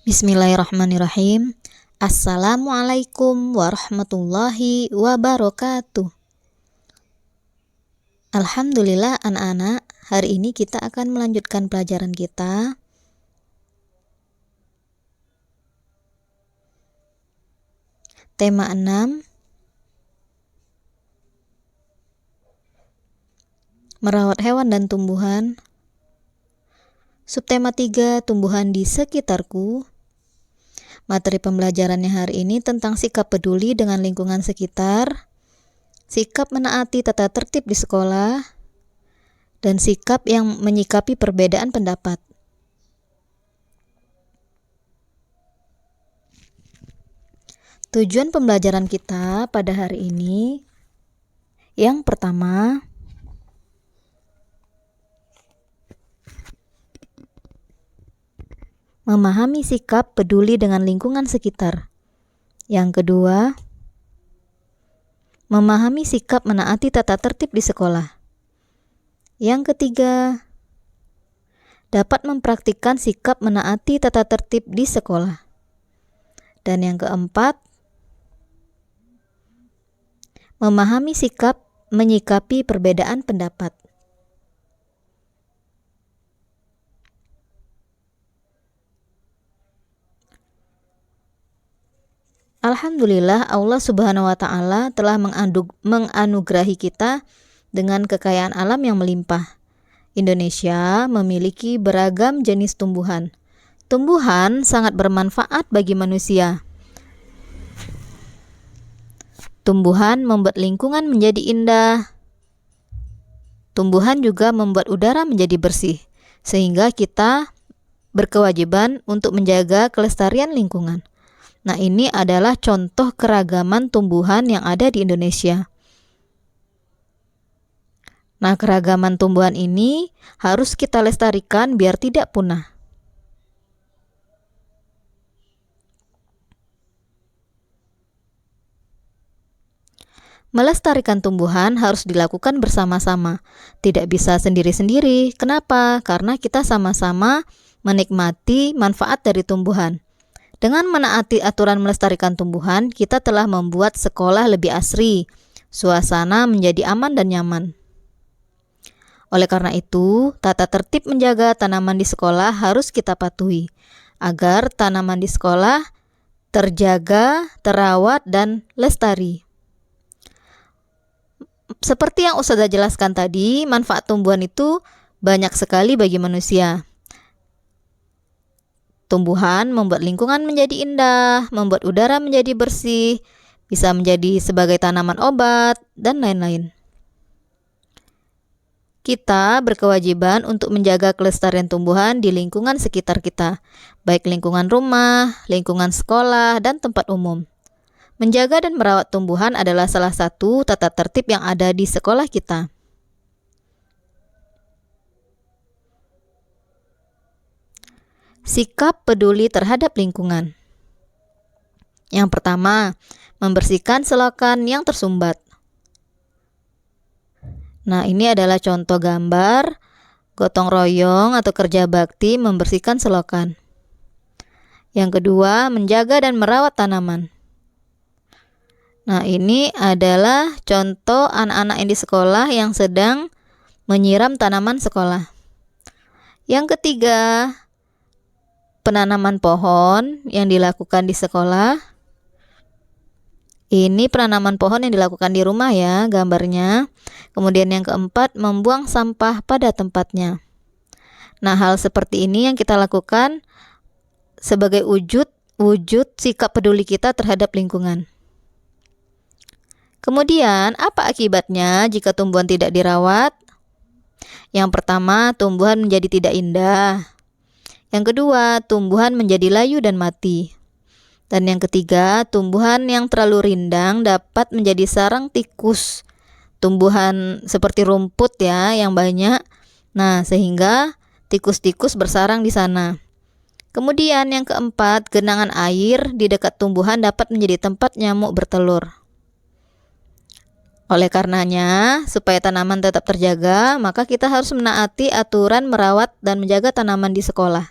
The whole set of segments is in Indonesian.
Bismillahirrahmanirrahim. Assalamualaikum warahmatullahi wabarakatuh. Alhamdulillah anak-anak, hari ini kita akan melanjutkan pelajaran kita. Tema 6, merawat hewan dan tumbuhan. Subtema 3, tumbuhan di sekitarku. Materi pembelajarannya hari ini tentang sikap peduli dengan lingkungan sekitar, sikap menaati tata tertib di sekolah, dan sikap yang menyikapi perbedaan pendapat. Tujuan pembelajaran kita pada hari ini, yang pertama, memahami sikap peduli dengan lingkungan sekitar. Yang kedua, memahami sikap menaati tata tertib di sekolah. Yang ketiga, dapat mempraktikkan sikap menaati tata tertib di sekolah. Dan yang keempat, memahami sikap menyikapi perbedaan pendapat. Alhamdulillah, Allah Subhanahu wa Ta'ala telah menganugerahi kita dengan kekayaan alam yang melimpah. Indonesia memiliki beragam jenis tumbuhan. Tumbuhan sangat bermanfaat bagi manusia. Tumbuhan membuat lingkungan menjadi indah. Tumbuhan juga membuat udara menjadi bersih, sehingga kita berkewajiban untuk menjaga kelestarian lingkungan. Nah, ini adalah contoh keragaman tumbuhan yang ada di Indonesia. Nah, keragaman tumbuhan ini harus kita lestarikan biar tidak punah. Melestarikan tumbuhan harus dilakukan bersama-sama, tidak bisa sendiri-sendiri. Kenapa? Karena kita sama-sama menikmati manfaat dari tumbuhan. Dengan menaati aturan melestarikan tumbuhan, kita telah membuat sekolah lebih asri, suasana menjadi aman dan nyaman. Oleh karena itu, tata tertib menjaga tanaman di sekolah harus kita patuhi, agar tanaman di sekolah terjaga, terawat, dan lestari. Seperti yang Ustazah jelaskan tadi, manfaat tumbuhan itu banyak sekali bagi manusia. Tumbuhan membuat lingkungan menjadi indah, membuat udara menjadi bersih, bisa menjadi sebagai tanaman obat, dan lain-lain. Kita berkewajiban untuk menjaga kelestarian tumbuhan di lingkungan sekitar kita, baik lingkungan rumah, lingkungan sekolah, dan tempat umum. Menjaga dan merawat tumbuhan adalah salah satu tata tertib yang ada di sekolah kita. Sikap peduli terhadap lingkungan. Yang pertama, membersihkan selokan yang tersumbat. Nah, ini adalah contoh gambar gotong royong atau kerja bakti membersihkan selokan. Yang kedua, menjaga dan merawat tanaman. Nah, ini adalah contoh anak-anak yang di sekolah yang sedang menyiram tanaman sekolah. Yang ketiga, penanaman pohon yang dilakukan di sekolah. Ini penanaman pohon yang dilakukan di rumah ya, gambarnya. Kemudian yang keempat, membuang sampah pada tempatnya. Nah, hal seperti ini yang kita lakukan sebagai wujud sikap peduli kita terhadap lingkungan. Kemudian, apa akibatnya jika tumbuhan tidak dirawat? Yang pertama, tumbuhan menjadi tidak indah. Yang kedua, tumbuhan menjadi layu dan mati. Dan yang ketiga, tumbuhan yang terlalu rindang dapat menjadi sarang tikus. Tumbuhan seperti rumput ya, yang banyak. Nah, sehingga tikus-tikus bersarang di sana. Kemudian yang keempat, genangan air di dekat tumbuhan dapat menjadi tempat nyamuk bertelur. Oleh karenanya, supaya tanaman tetap terjaga, maka kita harus menaati aturan merawat dan menjaga tanaman di sekolah.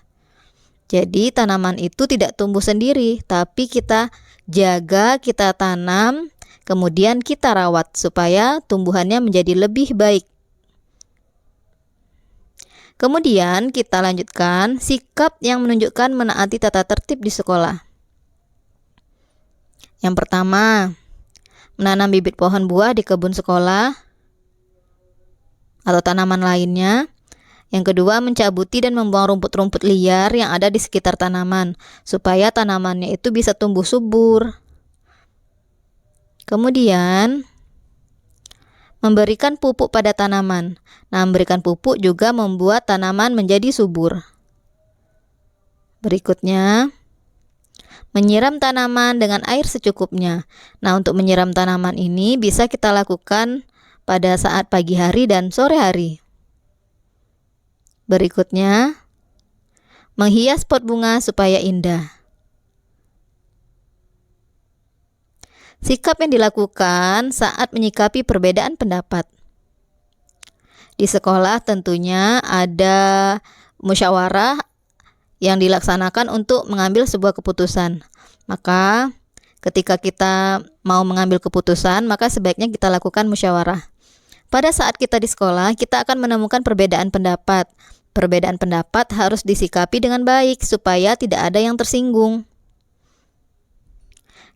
Jadi tanaman itu tidak tumbuh sendiri, tapi kita jaga, kita tanam, kemudian kita rawat supaya tumbuhannya menjadi lebih baik. Kemudian kita lanjutkan sikap yang menunjukkan menaati tata tertib di sekolah. Yang pertama, menanam bibit pohon buah di kebun sekolah atau tanaman lainnya. Yang kedua, mencabuti dan membuang rumput-rumput liar yang ada di sekitar tanaman, supaya tanamannya itu bisa tumbuh subur. Kemudian, memberikan pupuk pada tanaman. Nah, memberikan pupuk juga membuat tanaman menjadi subur. Berikutnya, menyiram tanaman dengan air secukupnya. Nah, untuk menyiram tanaman ini bisa kita lakukan pada saat pagi hari dan sore hari. Berikutnya, menghias pot bunga supaya indah. Sikap yang dilakukan saat menyikapi perbedaan pendapat. Di sekolah tentunya ada musyawarah yang dilaksanakan untuk mengambil sebuah keputusan. Maka ketika kita mau mengambil keputusan, maka sebaiknya kita lakukan musyawarah. Pada saat kita di sekolah, kita akan menemukan perbedaan pendapat. Perbedaan pendapat harus disikapi dengan baik supaya tidak ada yang tersinggung.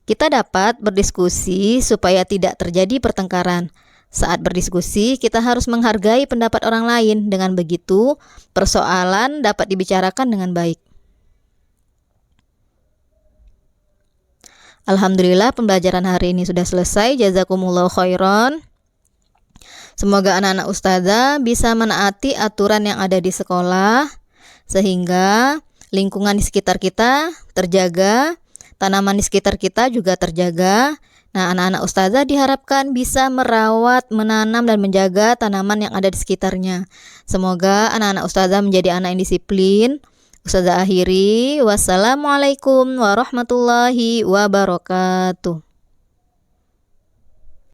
Kita dapat berdiskusi supaya tidak terjadi pertengkaran. Saat berdiskusi, kita harus menghargai pendapat orang lain. Dengan begitu, persoalan dapat dibicarakan dengan baik. Alhamdulillah, pembelajaran hari ini sudah selesai. Jazakumullah khairan. Semoga anak-anak ustazah bisa menaati aturan yang ada di sekolah, sehingga lingkungan di sekitar kita terjaga, tanaman di sekitar kita juga terjaga. Nah, anak-anak ustazah diharapkan bisa merawat, menanam, dan menjaga tanaman yang ada di sekitarnya. Semoga anak-anak ustazah menjadi anak yang disiplin. Ustazah akhiri, wassalamualaikum warahmatullahi wabarakatuh.